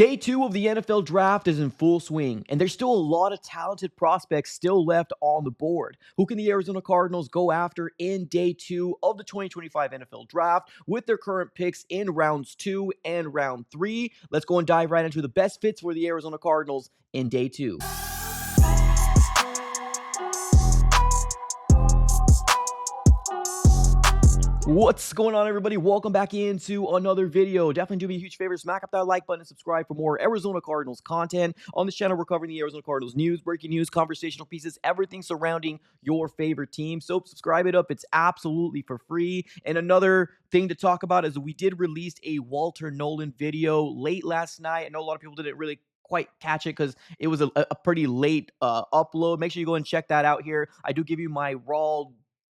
Day two of the NFL draft is in full swing, and there's still a lot of talented prospects still left on the board. Who can the Arizona Cardinals go after in day two of the 2025 NFL draft with their current picks in rounds 2 and round 3? Let's go and dive right into the best fits for the Arizona Cardinals in day 2. What's going on, everybody? Welcome back into another video. Definitely do me a huge favor, smack up that like button and subscribe for more Arizona Cardinals content. On this channel, we're covering the Arizona Cardinals news, breaking news, conversational pieces, everything surrounding your favorite team. So subscribe it up. It's absolutely for free. And another thing to talk about is we did release a Walter Nolan video late last night. I know a lot of people didn't really quite catch it because it was a pretty late upload. Make sure you go and check that out here. I do give you my raw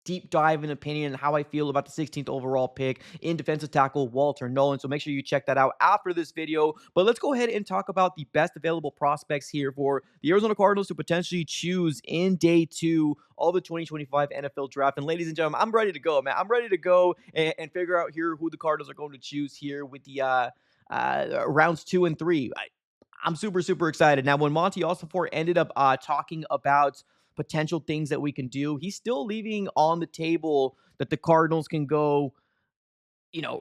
deep dive and opinion and how I feel about the 16th overall pick in defensive tackle Walter Nolan. So make sure you check that out after this video. But let's go ahead and talk about the best available prospects here for the Arizona Cardinals to potentially choose in day 2 of the 2025 NFL draft. And ladies and gentlemen, I'm ready to go, man. I'm ready to go and figure out here who the Cardinals are going to choose here with the rounds 2 and 3. I'm super excited. Now, when Monty Ossenfort ended up talking about potential things that we can do, he's still leaving on the table that the Cardinals can go,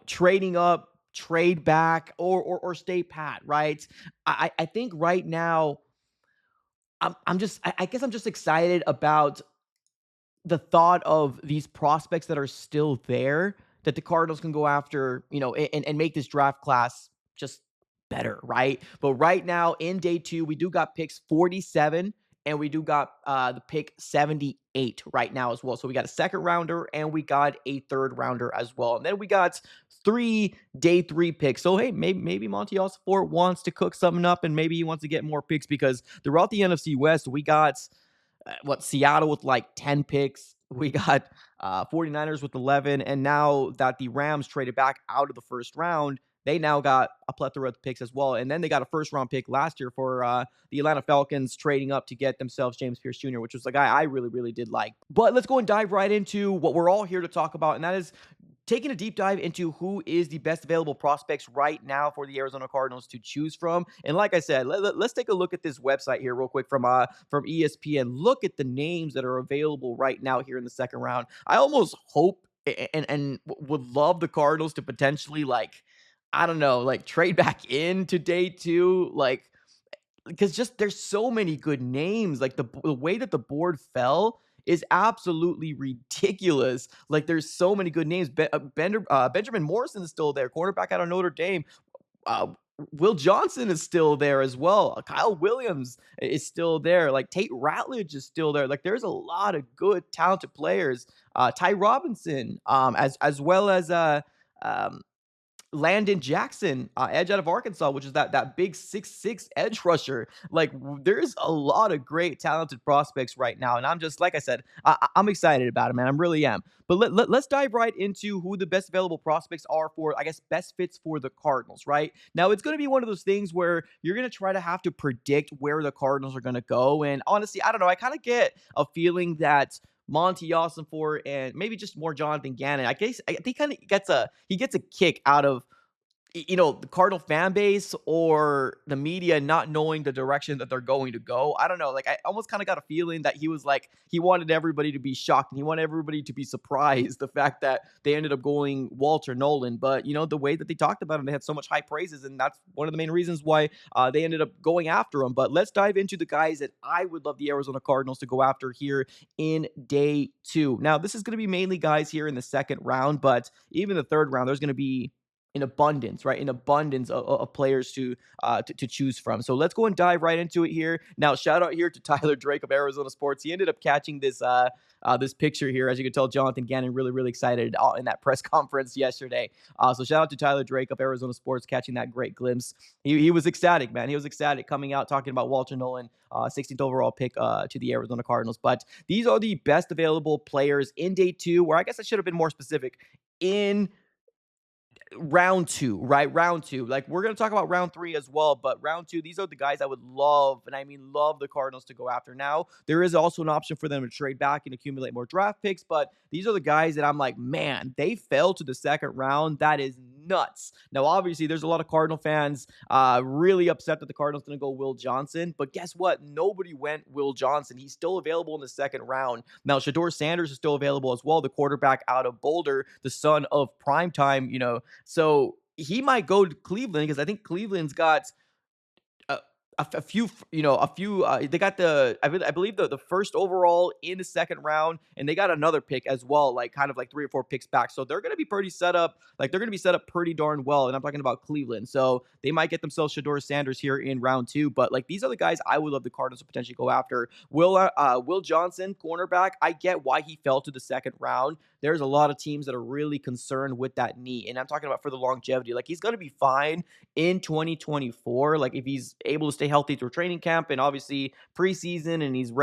trading up, trade back, or stay pat, right? I think right now, I guess I'm just excited about the thought of these prospects that are still there that the Cardinals can go after, and make this draft class just better, right? But right now in day 2, we do got picks 47 and we do got the pick 78 right now as well. So we got a second rounder and we got a third rounder as well. And then we got 3 day 3 picks. So hey, maybe Monty Ossenfort wants to cook something up and maybe he wants to get more picks because throughout the NFC West, we got Seattle with like 10 picks. We got 49ers with 11. And now that the Rams traded back out of the first round, they now got a plethora of picks as well. And then they got a first-round pick last year for the Atlanta Falcons trading up to get themselves James Pierce Jr., which was a guy I really did like. But let's go and dive right into what we're all here to talk about, and that is taking a deep dive into who is the best available prospects right now for the Arizona Cardinals to choose from. And like I said, let's take a look at this website here real quick from ESPN. Look at the names that are available right now here in the second round. I almost hope and would love the Cardinals to potentially trade back into day 2, because just there's so many good names. Like the way that the board fell is absolutely ridiculous. Like there's so many good names. Benjamin Morrison is still there, cornerback out of Notre Dame. Will Johnson is still there as well. Kyle Williams is still there. Like Tate Ratledge is still there. Like there's a lot of good, talented players. Ty Robinson, as well as Landon Jackson, edge out of Arkansas, which is that big 6'6" edge rusher. Like there's a lot of great talented prospects right now. And I'm just, like I said, I'm excited about it, man. I really am. But let's dive right into who the best available prospects are for, I guess, best fits for the Cardinals, right? Now, it's going to be one of those things where you're going to try to have to predict where the Cardinals are going to go. And honestly, I don't know. I kind of get a feeling that Monty Ossenfort and maybe just more Jonathan Gannon, I think he gets a kick out of the Cardinal fan base or the media not knowing the direction that they're going to go. I don't know. Like I almost kind of got a feeling that he was like, he wanted everybody to be shocked and he wanted everybody to be surprised the fact that they ended up going Walter Nolan. But the way that they talked about him, they had so much high praises, and that's one of the main reasons why they ended up going after him. But let's dive into the guys that I would love the Arizona Cardinals to go after here in day 2. Now, this is going to be mainly guys here in the second round, but even the third round, there's going to be in abundance, right? In abundance of players to choose from. So let's go and dive right into it here. Now, shout out here to Tyler Drake of Arizona Sports. He ended up catching this this picture here. As you can tell, Jonathan Gannon really excited in that press conference yesterday. So shout out to Tyler Drake of Arizona Sports catching that great glimpse. He was ecstatic, man. He was ecstatic coming out talking about Walter Nolan, 16th overall pick to the Arizona Cardinals. But these are the best available players in day 2, where I guess I should have been more specific in round 2, right? Round 2. Like we're going to talk about round 3 as well, but round 2, these are the guys I would love, and I mean love the Cardinals to go after. Now, there is also an option for them to trade back and accumulate more draft picks, but these are the guys that I'm like, man, they fell to the second round. That is nuts. Now, obviously, there's a lot of Cardinal fans really upset that the Cardinals didn't go Will Johnson, but guess what? Nobody went Will Johnson. He's still available in the second round. Now, Shador Sanders is still available as well, the quarterback out of Boulder, the son of primetime, so he might go to Cleveland because I think Cleveland's got a, a few, a few. They got I believe the first overall in the second round, and they got another pick as well, like kind of like 3 or 4 picks back. So they're going to be pretty set up. Like they're going to be set up pretty darn well. And I'm talking about Cleveland. So they might get themselves Shador Sanders here in round 2. But like these are the guys I would love the Cardinals to potentially go after. Will Johnson, cornerback. I get why he fell to the second round. There's a lot of teams that are really concerned with that knee, and I'm talking about for the longevity. Like he's going to be fine in 2024. Like if he's able to stay healthy through training camp and obviously preseason and he's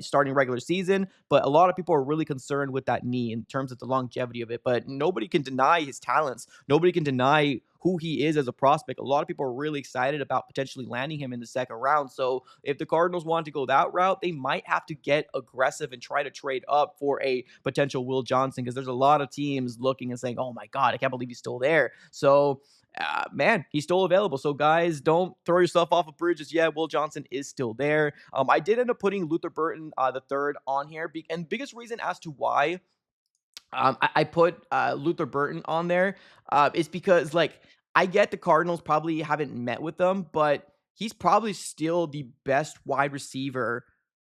starting regular season. But a lot of people are really concerned with that knee in terms of the longevity of it. But nobody can deny his talents. Nobody can deny who he is as a prospect. A lot of people are really excited about potentially landing him in the second round. So if the Cardinals want to go that route, they might have to get aggressive and try to trade up for a potential Will Johnson, because there's a lot of teams looking and saying, oh my God, I can't believe he's still there. So man, he's still available. So guys, don't throw yourself off a bridge just yet. Will Johnson is still there. I did end up putting Luther Burton the third on here, and biggest reason as to why I put Luther Burton on there is because like I get the Cardinals probably haven't met with them, but he's probably still the best wide receiver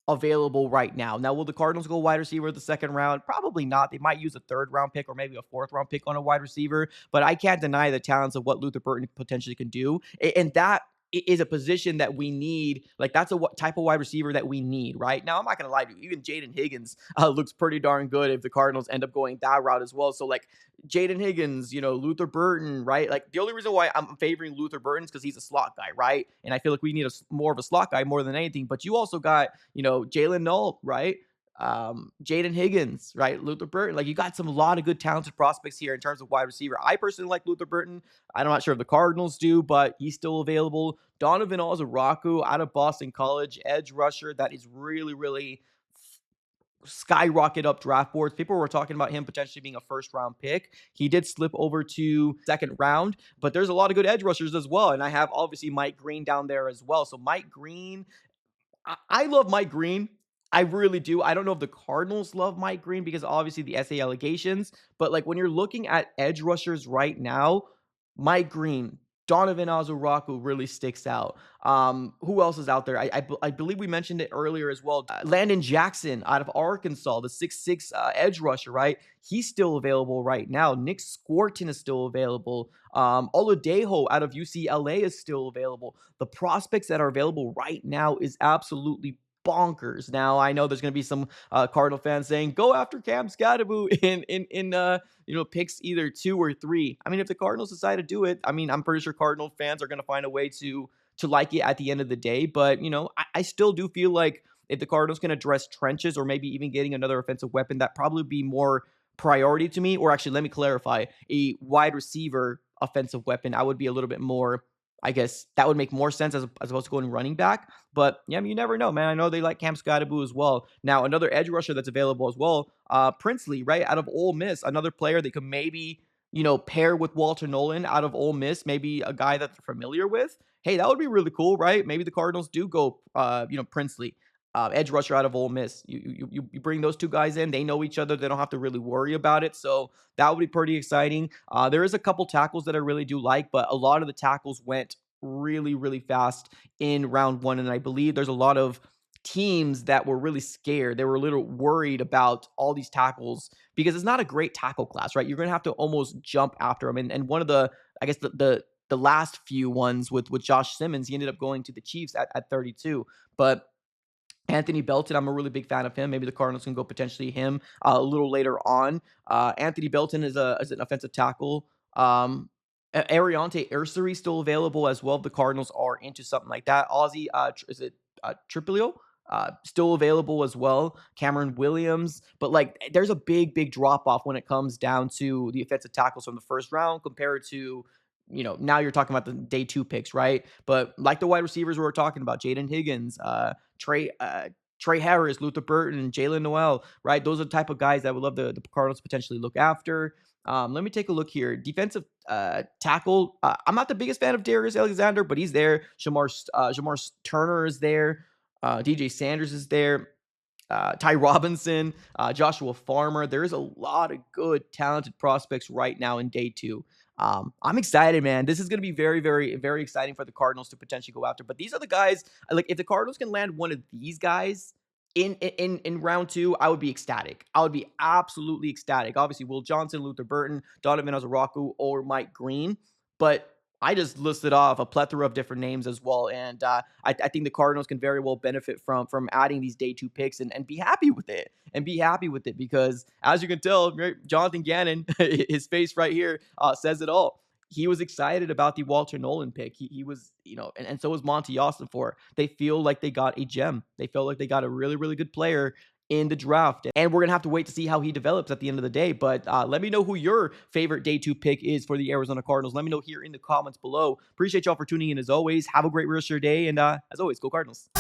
available right now. Now, will the Cardinals go wide receiver the second round? Probably not. They might use a third round pick or maybe a fourth round pick on a wide receiver, but I can't deny the talents of what Luther Burton potentially can do. And that is a position that we need. Like that's a type of wide receiver that we need right now. I'm not going to lie to you. Even Jaden Higgins looks pretty darn good if the Cardinals end up going that route as well. So like Jaden Higgins, Luther Burton, right? Like the only reason why I'm favoring Luther Burton is because he's a slot guy, right? And I feel like we need more of a slot guy more than anything. But you also got, Jalen Knoll, right? Jaden Higgins, right? Luther Burton. Like you got a lot of good talented prospects here in terms of wide receiver. I personally like Luther Burton. I'm not sure if the Cardinals do, but he's still available. Donovan Ozaraku out of Boston College, edge rusher that is really, really skyrocket up draft boards. People were talking about him potentially being a first round pick. He did slip over to second round, but there's a lot of good edge rushers as well. And I have obviously Mike Green down there as well. So Mike Green, I love Mike Green. I really do. I don't know if the Cardinals love Mike Green because obviously the SA allegations, but like when you're looking at edge rushers right now, Mike Green, Donovan Ozaraku really sticks out. Who else is out there? I believe we mentioned it earlier as well. Landon Jackson out of Arkansas, the 6'6" edge rusher, right? He's still available right now. Nick Scorton is still available. Oladejo out of UCLA is still available. The prospects that are available right now is absolutely bonkers. Now I know there's going to be some Cardinal fans saying go after Cam Scadaboo in picks either 2 or 3. I mean, if the Cardinals decide to do it, I mean, I'm pretty sure Cardinal fans are going to find a way to like it at the end of the day. But I still do feel like if the Cardinals can address trenches or maybe even getting another offensive weapon, that probably be more priority to me. Or actually, let me clarify: a wide receiver offensive weapon, I would be a little bit more. I guess that would make more sense as opposed to going running back. But yeah, I mean, you never know, man. I know they like Cam Scottaboo as well. Now, another edge rusher that's available as well, Princely, right, out of Ole Miss, another player that could maybe, pair with Walter Nolan out of Ole Miss, maybe a guy that they're familiar with. Hey, that would be really cool, right? Maybe the Cardinals do go, Princely. Edge rusher out of Ole Miss. You bring those two guys in. They know each other. They don't have to really worry about it. So that would be pretty exciting. There is a couple tackles that I really do like, but a lot of the tackles went really, really fast in round 1. And I believe there's a lot of teams that were really scared. They were a little worried about all these tackles because it's not a great tackle class, right? You're going to have to almost jump after them. And one of the, I guess the last few ones with Josh Simmons, he ended up going to the Chiefs at 32. But Anthony Belton, I'm a really big fan of him. Maybe the Cardinals can go potentially him a little later on. Anthony Belton is an offensive tackle. Ariante Ursary still available as well. The Cardinals are into something like that. Ozzy, is it Triplio? Still available as well. Cameron Williams. But like, there's a big drop off when it comes down to the offensive tackles from the first round compared to, now you're talking about the day 2 picks, right? But like the wide receivers we were talking about, Jaden Higgins, Trey Harris, Luther Burton, Jalen Noel, right? Those are the type of guys that would love the Cardinals potentially look after. Let me take a look here. Defensive tackle. I'm not the biggest fan of Darius Alexander, but he's there. Jamar Turner is there. DJ Sanders is there. Ty Robinson, Joshua Farmer. There's a lot of good, talented prospects right now in day two. I'm excited, man. This is going to be very, very, very exciting for the Cardinals to potentially go after. But these are the guys. Like, if the Cardinals can land one of these guys in round two, I would be ecstatic. I would be absolutely ecstatic. Obviously, Will Johnson, Luther Burton, Donovan Azaraku, or Mike Green. But I just listed off a plethora of different names as well, and I think the Cardinals can very well benefit from adding these day two picks and be happy with it. And be happy with it because, as you can tell, Jonathan Gannon, his face right here says it all. He was excited about the Walter Nolan pick. He was, and so was Monty Austin for. They feel like they got a gem. They feel like they got a really, really good player in the draft. And we're going to have to wait to see how he develops at the end of the day. But let me know who your favorite day two pick is for the Arizona Cardinals. Let me know here in the comments below. Appreciate y'all for tuning in as always. Have a great rest of your day. And as always, go Cardinals.